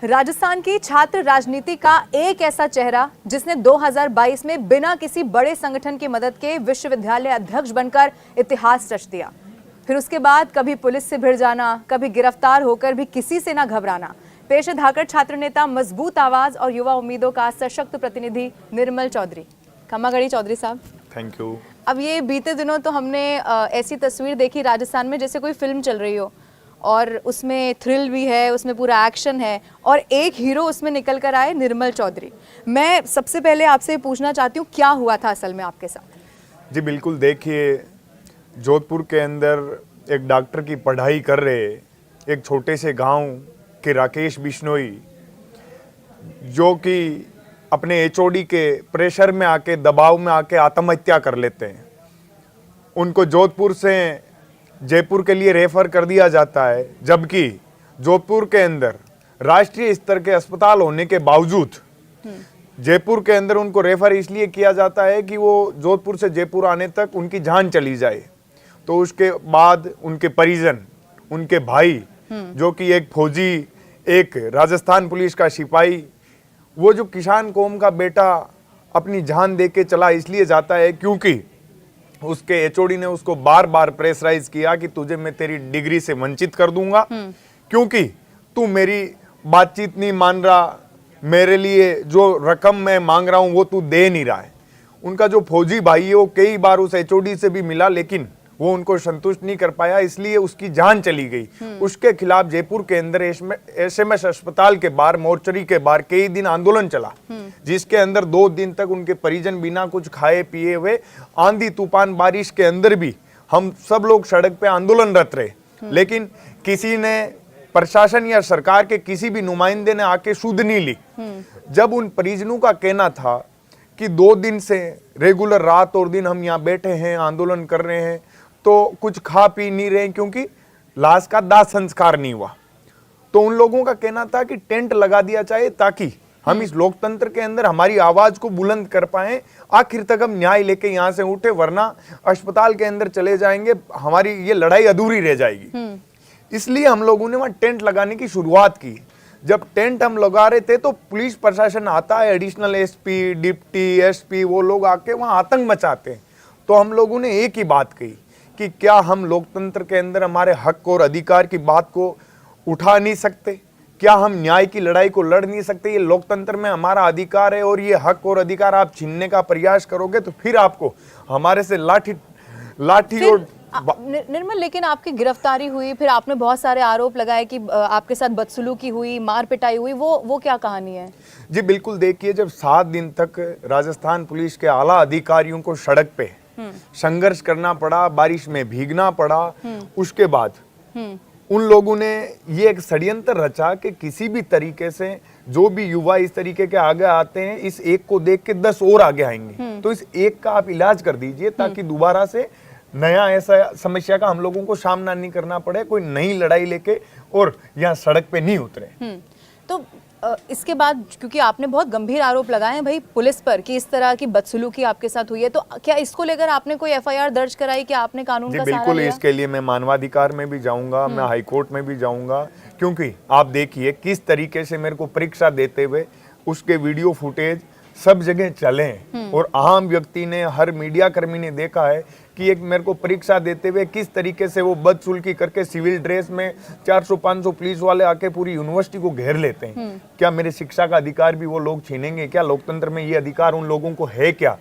राजस्थान की छात्र राजनीति का एक ऐसा चेहरा जिसने 2022 में बिना किसी बड़े संगठन की मदद के विश्वविद्यालय अध्यक्ष बनकर इतिहास रच दिया। फिर उसके बाद कभी पुलिस से भिड़ जाना, कभी गिरफ्तार होकर भी किसी से ना घबराना। पेश है धाकड़ छात्र नेता, मजबूत आवाज और युवा उम्मीदों का सशक्त प्रतिनिधि निर्मल चौधरी। खम्मागढ़ी चौधरी साहब, थैंक यू। अब ये बीते दिनों तो हमने ऐसी तस्वीर देखी राजस्थान में जैसे कोई फिल्म चल रही हो, और उसमें थ्रिल भी है, उसमें पूरा एक्शन है और एक हीरो उसमें निकल कर आए, निर्मल चौधरी। मैं सबसे पहले आपसे पूछना चाहती हूँ, क्या हुआ था असल में आपके साथ? जी बिल्कुल, देखिए जोधपुर के अंदर एक डॉक्टर की पढ़ाई कर रहे एक छोटे से गांव के राकेश बिश्नोई, जो कि अपने एचओडी के प्रेशर में आके, दबाव में आके आत्महत्या कर लेते हैं। उनको जोधपुर से जयपुर के लिए रेफर कर दिया जाता है, जबकि जोधपुर के अंदर राष्ट्रीय स्तर के अस्पताल होने के बावजूद जयपुर के अंदर उनको रेफर इसलिए किया जाता है कि वो जोधपुर से जयपुर आने तक उनकी जान चली जाए। तो उसके बाद उनके परिजन, उनके भाई, जो कि एक फौजी, एक राजस्थान पुलिस का सिपाही, वो जो किसान कौम का बेटा अपनी जान दे के चला इसलिए जाता है क्योंकि उसके एचओडी ने उसको बार बार प्रेशराइज किया कि तुझे मैं तेरी डिग्री से वंचित कर दूंगा, क्योंकि तू मेरी बातचीत नहीं मान रहा, मेरे लिए जो रकम मैं मांग रहा हूं वो तू दे नहीं रहा है। उनका जो फौजी भाई है वो कई बार उस एचओडी से भी मिला, लेकिन वो उनको संतुष्ट नहीं कर पाया, इसलिए उसकी जान चली गई। उसके खिलाफ जयपुर के अंदर एसएमएस अस्पताल के बाहर, मोर्चरी के बाहर कई दिन आंदोलन चला, जिसके अंदर 2 दिन तक उनके परिजन बिना कुछ खाए पिए हुए, आंधी तूफान बारिश के अंदर भी हम सब लोग सड़क पे आंदोलनरत रहे। लेकिन किसी ने, प्रशासन या सरकार के किसी भी नुमाइंदे ने आके सुध नहीं ली। जब उन परिजनों का कहना था कि 2 दिन से रेगुलर रात और दिन हम यहाँ बैठे हैं, आंदोलन कर रहे हैं, तो कुछ खा पी नहीं रहे क्योंकि लाश का दाह संस्कार नहीं हुआ, तो उन लोगों का कहना था कि टेंट लगा दिया जाए ताकि हम इस लोकतंत्र के अंदर हमारी आवाज को बुलंद कर पाए, आखिर तक हम न्याय लेके यहाँ से उठे, वरना अस्पताल के अंदर चले जाएंगे, हमारी ये लड़ाई अधूरी रह जाएगी। इसलिए हम लोगों ने वहां टेंट लगाने की शुरुआत की। जब टेंट हम लगा रहे थे तो पुलिस प्रशासन आता है, एडिशनल एसपी, डिप्टी एसपी, वो लोग आके वहां आतंक मचाते हैं। तो हम लोगों ने एक ही बात कही कि क्या हम लोकतंत्र के अंदर हमारे हक और अधिकार की बात को उठा नहीं सकते? क्या हम न्याय की लड़ाई को लड़ नहीं सकते? ये लोकतंत्र में हमारा अधिकार है और ये हक और अधिकार आप छीनने का प्रयास करोगे तो फिर आपको हमारे से लाठी और निर्मल, लेकिन आपकी गिरफ्तारी हुई, फिर आपने बहुत सारे आरोप लगाए कि आपके साथ बदसलूकी हुई, मार पिटाई हुई, वो क्या कहानी है? जी बिल्कुल, देखिए जब 7 दिन तक राजस्थान पुलिस के आला अधिकारियों को सड़क पे संघर्ष करना पड़ा, बारिश में भीगना पड़ा, उसके बाद उन लोगों ने ये एक षड्यंत्र रचा कि किसी भी तरीके से जो भी युवा इस तरीके के आगे आते हैं, इस एक को देख के 10 और आगे आएंगे, तो इस एक का आप इलाज कर दीजिए ताकि दोबारा से नया ऐसा समस्या का हम लोगों को सामना नहीं करना पड़े, कोई नई लड़ाई लेके और यहाँ सड़क पे नहीं उतरे। तो इसके बाद, क्योंकि आपने बहुत गंभीर आरोप लगाए हैं भाई पुलिस पर कि इस तरह की बदसलूकी आपके साथ हुई है, तो क्या इसको लेकर आपने कोई एफआईआर दर्ज कराई कि आपने कानून का सहारा लिया? बिल्कुल, इसके लिए मैं मानवाधिकार में भी जाऊंगा, मैं हाईकोर्ट में भी जाऊंगा, क्योंकि आप देखिए किस तरीके से मेरे को परीक्षा देते हुए उसके वीडियो फुटेज सब जगह चले और आम व्यक्ति ने, हर मीडिया कर्मी ने देखा है कि एक मेरे को परीक्षा देते हुए किस तरीके से वो बदसुल्की करके सिविल ड्रेस में 400-500 पुलिस वाले आके पूरी यूनिवर्सिटी को घेर लेते हैं। क्या मेरे शिक्षा का अधिकार भी वो लोग छीनेंगे? क्या लोकतंत्र में ये अधिकार उन लोगों को है? क्या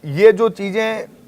ये जो चीजें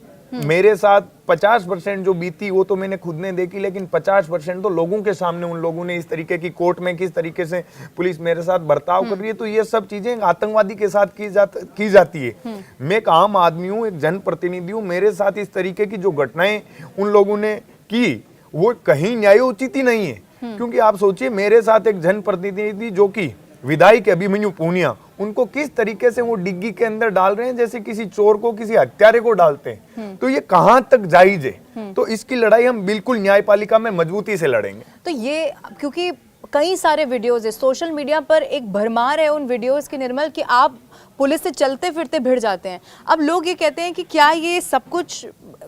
मेरे साथ 50% जो बीती वो तो मैंने खुद ने देखी, लेकिन 50% तो लोगों के सामने उन लोगों ने इस तरीके की कोर्ट में किस तरीके से पुलिस मेरे साथ बर्ताव कर रही है, तो ये सब चीजें आतंकवादी के साथ की जाती है। मैं एक आम आदमी हूँ, एक जनप्रतिनिधि हूँ, मेरे साथ इस तरीके की जो घटनाएं उन लोगों ने की वो कहीं न्यायोचित ही नहीं है। क्योंकि आप सोचिए, मेरे साथ एक जनप्रतिनिधि जो कि विधायक अभिमन्यु पूनिया, उनको किस तरीके से वो डिग्गी के अंदर डाल रहे हैं जैसे किसी चोर को, किसी हत्यारे को डालते हैं, तो ये कहां तक जायज है? तो इसकी लड़ाई हम बिल्कुल न्यायपालिका में मजबूती से लड़ेंगे। तो ये, क्योंकि कई सारे वीडियोस है सोशल मीडिया पर, एक भरमार है उन वीडियोस की निर्मल, कि आप पुलिस से चलते फिरते भिड़ जाते हैं। अब लोग ये कहते हैं कि क्या ये सब कुछ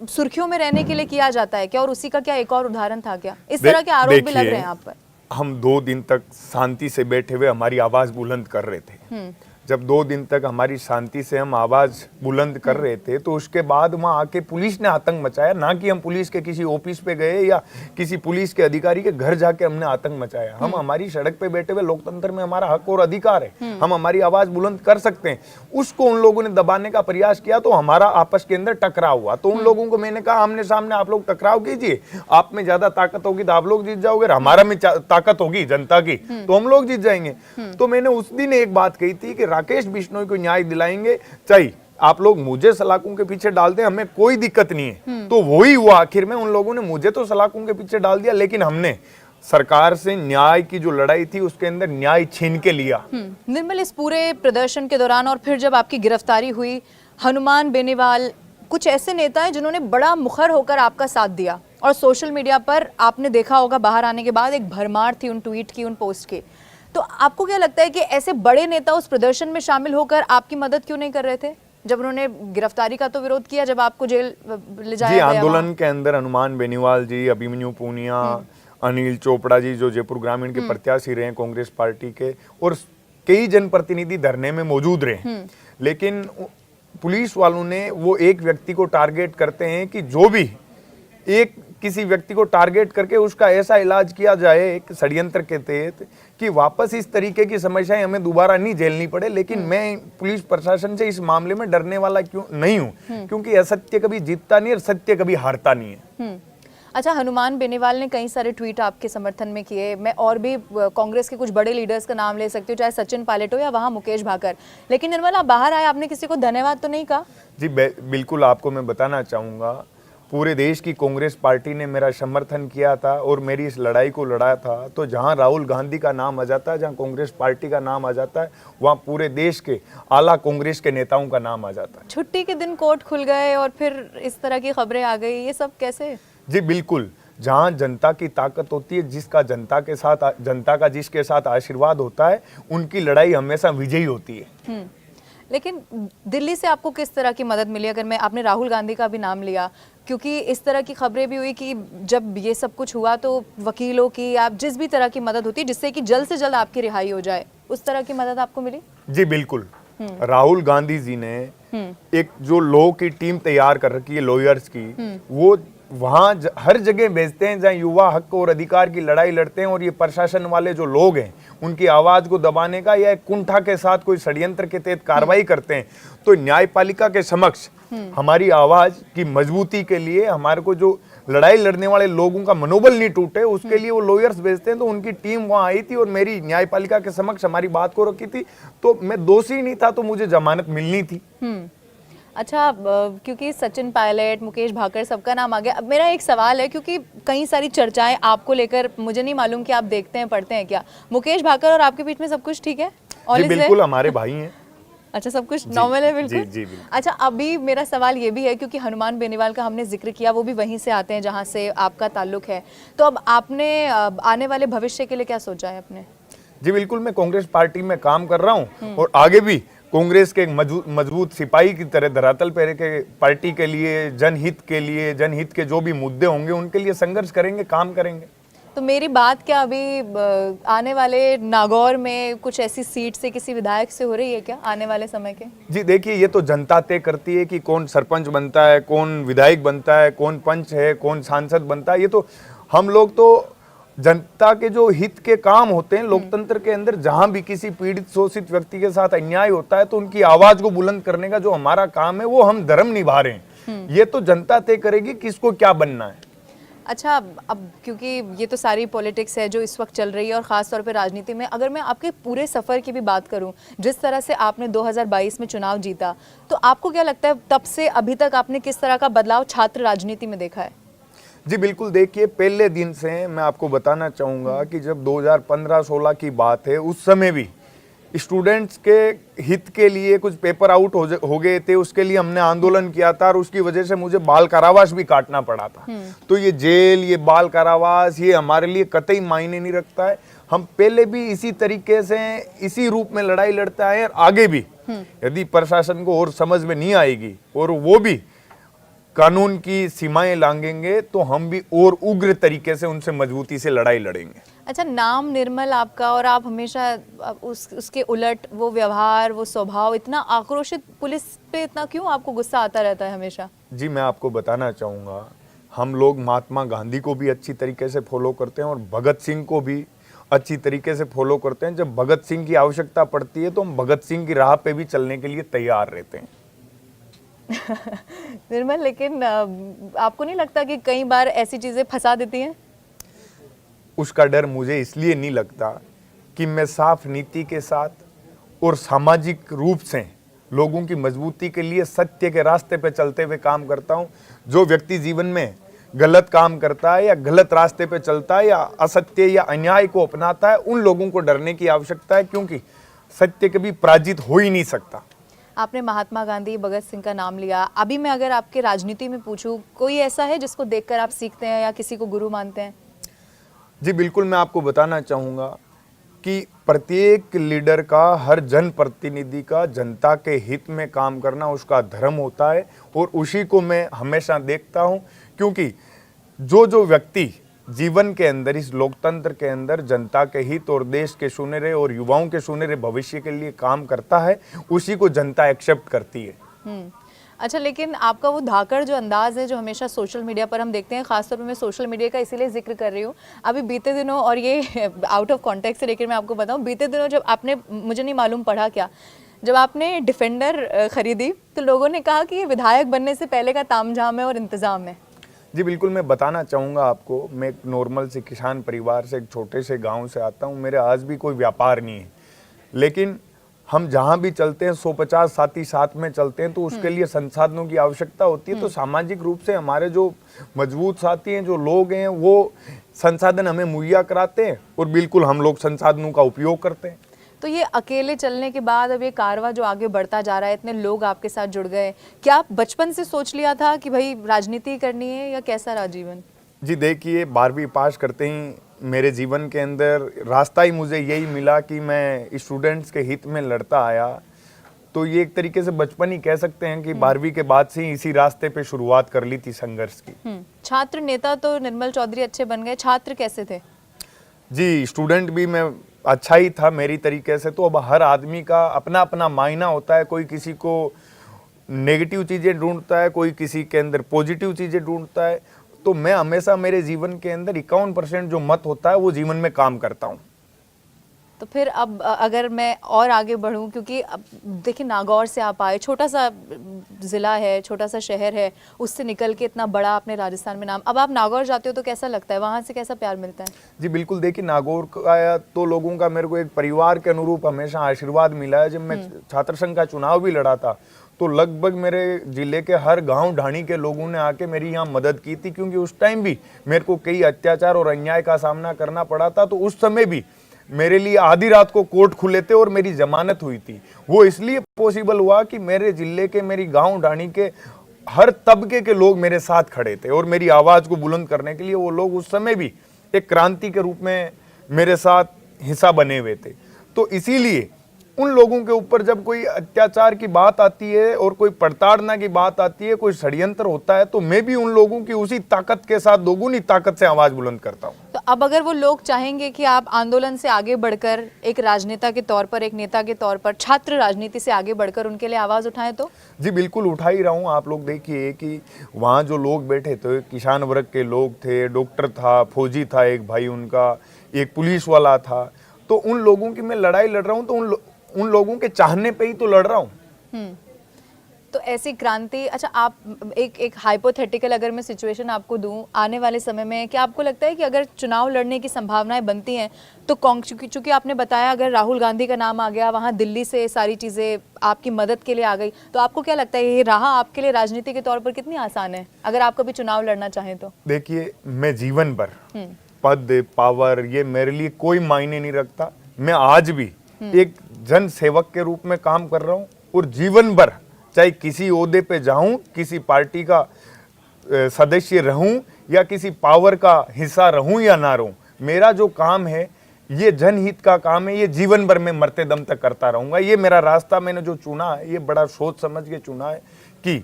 सुर्खियों में रहने के लिए किया जाता है क्या, और उसी का क्या एक और उदाहरण था क्या? इस तरह के आरोप भी लग रहे हैं आप पर। हम 2 दिन तक शांति से बैठे हुए हमारी आवाज बुलंद कर रहे थे। जब 2 दिन तक हमारी शांति से हम आवाज बुलंद कर रहे थे तो उसके बाद वहां आके पुलिस ने आतंक मचाया। ना कि हम पुलिस के किसी ऑफिस पे गए या किसी पुलिस के अधिकारी के घर जाके हमने आतंक मचाया। हम हमारी सड़क पे बैठे हुए लोकतंत्र में हमारा हक और अधिकार है, हम हमारी आवाज बुलंद कर सकते हैं। उसको उन लोगों ने दबाने का प्रयास किया तो हमारा आपस के अंदर टकराव हुआ। तो उन लोगों को मैंने कहा आमने सामने आप लोग टकराव कीजिए, आप में ज्यादा ताकत होगी तो आप लोग जीत जाओगे, हमारा में ताकत होगी जनता की तो हम लोग जीत जाएंगे। तो मैंने उस दिन एक बात कही थी कि राकेश बिश्नोई को न्याय दिलाएंगे, चाहिए आप लोग मुझे सलाखों के पीछे डाल दें, हमें कोई दिक्कत नहीं है। तो वही हुआ आखिर में, उन लोगों ने मुझे तो सलाखों के पीछे डाल दिया, लेकिन हमने सरकार से न्याय की जो लड़ाई थी उसके अंदर न्याय छीन के लिया। निर्मल, इस पूरे प्रदर्शन के दौरान और फिर जब आपकी गिरफ्तारी हुई, हनुमान बेनीवाल, कुछ ऐसे नेता हैं जिन्होंने बड़ा मुखर होकर आपका साथ दिया और सोशल मीडिया पर आपने देखा होगा बाहर आने के बाद एक भरमार थी उन ट्वीट की, उन पोस्ट की। तो आपको क्या लगता है कि ऐसे बड़े नेता उस प्रदर्शन में शामिल होकर आपकी मदद क्यों नहीं कर रहे थे जब उन्होंने गिरफ्तारी का तो विरोध किया, जब आपको जेल ले जाया गया? आंदोलन के अंदर हनुमान बेनीवाल जी, अभिमन्यु पूनिया, अनिल चोपड़ा जी जो जयपुर ग्रामीण के प्रत्याशी रहे कांग्रेस पार्टी के, और कई जनप्रतिनिधि धरने में मौजूद रहे। लेकिन पुलिस वालों ने वो एक व्यक्ति को टारगेट करते हैं कि जो भी एक किसी व्यक्ति को टारगेट करके उसका ऐसा इलाज किया जाए एक षड्यंत्र के तहत कि वापस इस तरीके की समस्याएं हमें दोबारा नहीं झेलनी पड़े। लेकिन मैं पुलिस प्रशासन से इस मामले में डरने वाला क्यों नहीं हूं, क्योंकि असत्य कभी जीतता नहीं और सत्य कभी हारता नहीं है। अच्छा, हनुमान बेनीवाल ने कई सारे ट्वीट आपके समर्थन में किए। मैं और भी कांग्रेस के कुछ बड़े लीडर्स का नाम ले सकती हूँ, चाहे सचिन पायलट हो या वहाँ मुकेश भाकर। लेकिन निर्मल, आप बाहर आए, आपने किसी को धन्यवाद तो नहीं कहा? जी बिल्कुल, आपको मैं बताना चाहूँगा, पूरे देश की कांग्रेस पार्टी ने मेरा समर्थन किया था और मेरी इस लड़ाई को लड़ा था। तो जहां राहुल गांधी का नाम आ जाता है, जहां कांग्रेस पार्टी का नाम आ जाता है, वहां पूरे देश के आला कांग्रेस के नेताओं का नाम आ जाता है। छुट्टी के दिन कोर्ट खुल गए और फिर इस तरह की खबरें आ गई, ये सब कैसे? जी बिल्कुल, जहां जनता की ताकत होती है, जनता का जिसके साथ आशीर्वाद होता है, उनकी लड़ाई हमेशा विजयी होती है। लेकिन दिल्ली से आपको किस तरह की मदद मिली? अगर मैं, आपने राहुल गांधी का भी नाम लिया, क्योंकि इस तरह की खबरें भी हुई कि जब ये सब कुछ हुआ तो वकीलों की, आप जिस भी तरह की मदद होती है जिससे कि जल्द से जल्द आपकी रिहाई हो जाए, उस तरह की मदद आपको मिली? जी बिल्कुल, राहुल गांधी जी ने एक जो लॉ की टीम तैयार कर रखी है, लॉयर्स की, वो वहां हर जगह भेजते हैं जहां युवा हक और अधिकार की लड़ाई लड़ते हैं। और ये प्रशासन वाले जो लोग हैं उनकी आवाज को दबाने का या कुंठा के साथ कोई षड्यंत्र के तहत कार्रवाई करते हैं। तो न्यायपालिका के समक्ष हमारी आवाज की मजबूती के लिए, हमारे को जो लड़ाई लड़ने वाले लोगों का मनोबल नहीं टूटे, उसके लिए वो लॉयर्स भेजते हैं। तो उनकी टीम वहां आई थी और मेरी न्यायपालिका के समक्ष हमारी बात को रखी थी। तो मैं दोषी नहीं था, तो मुझे जमानत मिलनी थी। अच्छा, क्योंकि सचिन पायलट, मुकेश भाकर, सबका नाम आ गया, अब मेरा एक सवाल है, क्योंकि कई सारी चर्चाएं आपको लेकर, मुझे नहीं मालूम कि आप देखते हैं, पढ़ते हैं क्या, मुकेश भाकर और आपके बीच में सब कुछ ठीक है? जी बिल्कुल, हमारे भाई हैं। अच्छा, सब कुछ नॉर्मल है? बिल्कुल। जी बिल्कुल। अच्छा, अभी मेरा सवाल ये भी है, क्योंकि हनुमान बेनीवाल का हमने जिक्र किया, वो भी वहीं से आते हैं जहाँ से आपका ताल्लुक है। तो अब आपने आने वाले भविष्य के लिए क्या सोचा है अपने? जी बिल्कुल, मैं कांग्रेस पार्टी में काम कर रहा हूँ और आगे भी कांग्रेस के एक मजबूत सिपाही की तरह धरातल पर के पार्टी के लिए, जनहित के जो भी मुद्दे होंगे उनके लिए संघर्ष करेंगे, काम करेंगे। तो मेरी बात क्या अभी आने वाले नागौर में कुछ ऐसी सीट से किसी विधायक से हो रही है क्या आने वाले समय के? जी देखिए, ये तो जनता तय करती है कि कौन सरपंच बनता है, कौन विधायक बनता है, कौन पंच है, कौन सांसद बनता है। ये तो हम लोग तो जनता के जो हित के काम होते हैं लोकतंत्र के अंदर, जहां भी किसी पीड़ित शोषित व्यक्ति के साथ अन्याय होता है तो उनकी आवाज को बुलंद करने का जो हमारा काम है, वो हम धर्म निभा रहे हैं। ये तो जनता तय करेगी किसको क्या बनना है। अच्छा, अब क्योंकि ये तो सारी पॉलिटिक्स है जो इस वक्त चल रही है और ख़ास तौर पे राजनीति में, अगर मैं आपके पूरे सफ़र की भी बात करूं, जिस तरह से आपने 2022 में चुनाव जीता, तो आपको क्या लगता है तब से अभी तक आपने किस तरह का बदलाव छात्र राजनीति में देखा है? जी बिल्कुल, देखिए, पहले दिन से मैं आपको बताना चाहूँगा कि जब 2015-16 की बात है, उस समय भी स्टूडेंट्स के हित के लिए कुछ पेपर आउट हो गए थे, उसके लिए हमने आंदोलन किया था और उसकी वजह से मुझे बाल कारावास भी काटना पड़ा था। तो ये जेल, ये बाल कारावास, ये हमारे लिए कतई मायने नहीं रखता है। हम पहले भी इसी तरीके से, इसी रूप में लड़ाई लड़ता है और आगे भी, यदि प्रशासन को और समझ में नहीं आएगी और वो भी कानून की सीमाएं लांघेंगे तो हम भी और उग्र तरीके से उनसे मजबूती से लड़ाई लड़ेंगे। अच्छा, नाम निर्मल आपका, और आप हमेशा उसके उलट वो व्यवहार, वो स्वभाव, इतना आक्रोशित पुलिस पे इतना क्यों आपको गुस्सा आता रहता है हमेशा? जी, मैं आपको बताना चाहूँगा, हम लोग महात्मा गांधी को भी अच्छी तरीके से फॉलो करते हैं और भगत सिंह को भी अच्छी तरीके से फॉलो करते हैं। जब भगत सिंह की आवश्यकता पड़ती है तो हम भगत सिंह की राह पे भी चलने के लिए तैयार रहते हैं। निर्मल, लेकिन आपको नहीं लगता कि कई बार ऐसी चीजें फंसा देती हैं? उसका डर मुझे इसलिए नहीं लगता कि मैं साफ नीति के साथ और सामाजिक रूप से लोगों की मजबूती के लिए सत्य के रास्ते पे चलते हुए काम करता हूं। जो व्यक्ति जीवन में गलत काम करता है या गलत रास्ते पे चलता है या असत्य या अन्याय को अपनाता है, उन लोगों को डरने की आवश्यकता है, क्योंकि सत्य कभी पराजित हो ही नहीं सकता। आपने महात्मा गांधी, भगत सिंह का नाम लिया। अभी मैं अगर आपके राजनीति में पूछूं, कोई ऐसा है जिसको देखकर आप सीखते हैं या किसी को गुरु मानते हैं? जी बिल्कुल, मैं आपको बताना चाहूँगा कि प्रत्येक लीडर का, हर जनप्रतिनिधि का जनता के हित में काम करना उसका धर्म होता है और उसी को मैं हमेशा देखता हूँ, क्योंकि जो व्यक्ति जीवन के अंदर, इस लोकतंत्र के अंदर जनता के हित और देश के सुनहरे और युवाओं के सुनहरे भविष्य के लिए काम करता है, उसी को जनता एक्सेप्ट करती है। अच्छा, लेकिन आपका वो धाकड़ जो अंदाज है जो हमेशा सोशल मीडिया पर हम देखते हैं, खासतौर पर मैं सोशल मीडिया का इसीलिए जिक्र कर रही हूँ, अभी बीते दिनों, और ये आउट ऑफ कॉन्टेक्स्ट से, लेकिन मैं आपको बताऊँ, बीते दिनों जब आपने, मुझे नहीं मालूम पढ़ा क्या, जब आपने डिफेंडर खरीदी तो लोगों ने कहा कि ये विधायक बनने से पहले का तामझाम है और इंतजाम है। जी बिल्कुल, मैं बताना चाहूँगा आपको, मैं एक नॉर्मल से किसान परिवार से, एक छोटे से गांव से आता हूँ। मेरे आज भी कोई व्यापार नहीं है, लेकिन हम जहाँ भी चलते हैं 150 साथी साथ में चलते हैं, तो उसके लिए संसाधनों की आवश्यकता होती है। तो सामाजिक रूप से हमारे जो मजबूत साथी हैं, जो लोग हैं, वो संसाधन हमें मुहैया कराते हैं और बिल्कुल हम लोग संसाधनों का उपयोग करते हैं। तो ये अकेले चलने के बाद अब ये कारवां जो आगे बढ़ता जा रहा है, इतने लोग आपके साथ जुड़ गए, क्या आप बचपन से सोच लिया था कि भाई राजनीति करनी है, या कैसा रहा जीवन? जी देखिए, 12वीं पास करते ही मेरे जीवन के अंदर रास्ता ही मुझे यही मिला कि मैं स्टूडेंट्स के हित में लड़ता आया। तो ये एक तरीके से बचपन ही कह सकते हैं कि 12वीं के बाद से ही इसी रास्ते पे शुरुआत कर ली थी संघर्ष की। छात्र नेता तो निर्मल चौधरी अच्छे बन गए, छात्र कैसे थे? जी, स्टूडेंट भी मैं अच्छा ही था मेरी तरीके से। तो अब हर आदमी का अपना अपना मायना होता है, कोई किसी को नेगेटिव चीज़ें ढूंढता है, कोई किसी के अंदर पॉजिटिव चीज़ें ढूंढता है। तो मैं हमेशा मेरे जीवन के अंदर 51% जो मत होता है वो जीवन में काम करता हूँ। तो फिर अब अगर मैं और आगे बढ़ूं, क्योंकि अब देखिए नागौर से आप आए, छोटा सा ज़िला है, छोटा सा शहर है, उससे निकल के इतना बड़ा आपने राजस्थान में नाम, अब आप नागौर जाते हो तो कैसा लगता है, वहाँ से कैसा प्यार मिलता है? जी बिल्कुल, देखिए नागौर का तो लोगों का मेरे को एक परिवार के अनुरूप हमेशा आशीर्वाद मिला है। जब मैं छात्र संघ का चुनाव भी लड़ा था तो लगभग मेरे जिले के हर गांव ढाणी के लोगों ने आके मेरी यहाँ मदद की थी, क्योंकि उस टाइम भी मेरे को कई अत्याचार और अन्याय का सामना करना पड़ा था। तो उस समय भी मेरे लिए आधी रात को कोर्ट खुले थे और मेरी जमानत हुई थी। वो इसलिए पॉसिबल हुआ कि मेरे जिले के, मेरी गांव ढाणी के हर तबके के लोग मेरे साथ खड़े थे और मेरी आवाज को बुलंद करने के लिए वो लोग उस समय भी एक क्रांति के रूप में मेरे साथ हिस्सा बने हुए थे। तो इसीलिए उन लोगों के ऊपर जब कोई अत्याचार की बात आती है और कोई प्रताड़ना की बात आती है, कोई षड्यंत्र होता है, तो मैं भी उन लोगों की उसी ताकत के साथ दोगुनी ताकत से आवाज बुलंद करता हूं। तो अब अगर वो लोग चाहेंगे कि आप आंदोलन से आगे बढ़कर एक राजनेता के तौर पर, एक नेता के तौर पर, छात्र राजनीति से आगे बढ़कर उनके लिए आवाज उठाएं, तो? जी बिल्कुल, उठा ही रहा हूँ। आप लोग देखिए कि वहाँ जो लोग बैठे थे, किसान वर्ग के लोग थे, डॉक्टर था, फौजी था एक भाई उनका, एक पुलिस वाला था। तो उन लोगों की मैं लड़ाई लड़ रहा हूँ, तो उन लोगों के चाहने पे ही तो लड़ रहा हूँ। तो ऐसी क्रांति, अच्छा आप एक हाइपोथेटिकल अगर मैं सिचुएशन आपको दूं, आने वाले समय में क्या आपको लगता है कि अगर चुनाव लड़ने की संभावनाएं बनती हैं तो चूंकि आपने बताया अगर राहुल गांधी का नाम आ गया, वहां दिल्ली से सारी चीजें आपकी मदद के लिए आ गई, तो आपको क्या लगता है ये राह आपके लिए राजनीति के तौर पर कितनी आसान है अगर आप कभी चुनाव लड़ना चाहें तो? देखिए, मैं जीवन भर पद, पावर, ये मेरे लिए कोई मायने नहीं रखता। मैं आज भी एक जन सेवक के रूप में काम कर रहा हूँ और जीवन भर चाहे किसी ओहदे पे जाऊं, किसी पार्टी का सदस्य रहूं या किसी पावर का हिस्सा रहूं या ना रहूं, मेरा जो काम है ये जनहित का काम है। ये जीवन भर में मरते दम तक करता रहूंगा। ये मेरा रास्ता मैंने जो चुना है, ये बड़ा सोच समझ के चुना है कि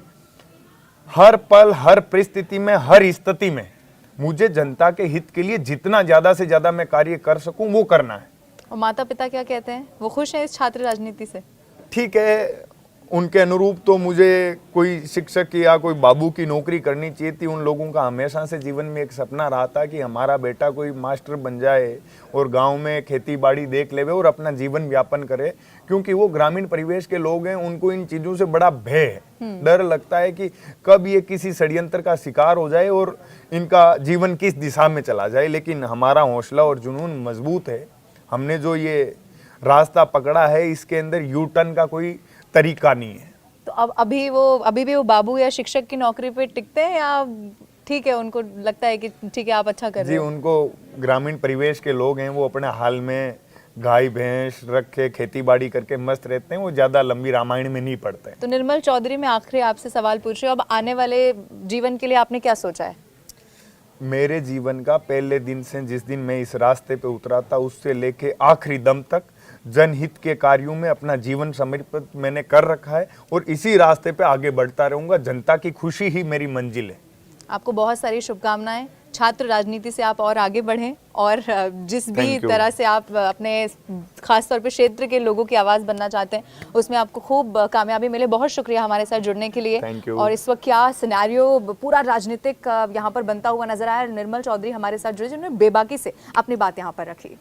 हर पल, हर परिस्थिति में, हर स्थिति में मुझे जनता के हित के लिए जितना ज्यादा से ज्यादा मैं कार्य कर सकूं वो करना है। और माता पिता क्या कहते हैं, वो खुश हैं इस छात्र राजनीति से? ठीक है, उनके अनुरूप तो मुझे कोई शिक्षक या कोई बाबू की नौकरी करनी चाहिए थी। उन लोगों का हमेशा से जीवन में एक सपना रहा था कि हमारा बेटा कोई मास्टर बन जाए और गांव में खेती बाड़ी देख लेवे और अपना जीवन व्यापन करे, क्योंकि वो ग्रामीण परिवेश के लोग हैं। उनको इन चीज़ों से बड़ा भय है, डर लगता है कि कब ये किसी षड्यंत्र का शिकार हो जाए और इनका जीवन किस दिशा में चला जाए। लेकिन हमारा हौसला और जुनून मजबूत है। हमने जो ये रास्ता पकड़ा है इसके अंदर यू टर्न का कोई तरीका नहीं है। तो अब अभी भी वो बाबू या शिक्षक की नौकरी पे टिकते हैं, या ठीक है उनको लगता है कि ठीक है आप अच्छा कर रहे हो? जी, उनको ग्रामीण परिवेश के लोग हैं, वो अपने हाल में गाय भैंस रख के खेती बाड़ी करके मस्त रहते हैं। वो ज्यादा लंबी रामायण में नहीं पड़ते। तो निर्मल चौधरी, मैं आखिरी आपसे सवाल पूछ रही हूँ, अब आने वाले जीवन के लिए आपने क्या सोचा है? मेरे जीवन का पहले दिन से, जिस दिन मैं इस रास्ते पे उतरा था, उससे लेके आखिरी दम तक जनहित के कार्यों में अपना जीवन समर्पित मैंने कर रखा है और इसी रास्ते पे आगे बढ़ता रहूंगा। जनता की खुशी ही मेरी मंजिल है। आपको बहुत सारी शुभकामनाएं। छात्र राजनीति से आप और आगे बढ़ें और जिस भी Thank you. तरह से आप अपने खासतौर पे क्षेत्र के लोगों की आवाज़ बनना चाहते हैं उसमें आपको खूब कामयाबी मिले। बहुत शुक्रिया हमारे साथ जुड़ने के लिए। Thank you. और इस वक्त क्या सिनेरियो पूरा राजनीतिक यहाँ पर बनता हुआ नजर आया। निर्मल चौधरी हमारे साथ जुड़े जिन्होंने बेबाकी से अपनी बात यहाँ पर रखी।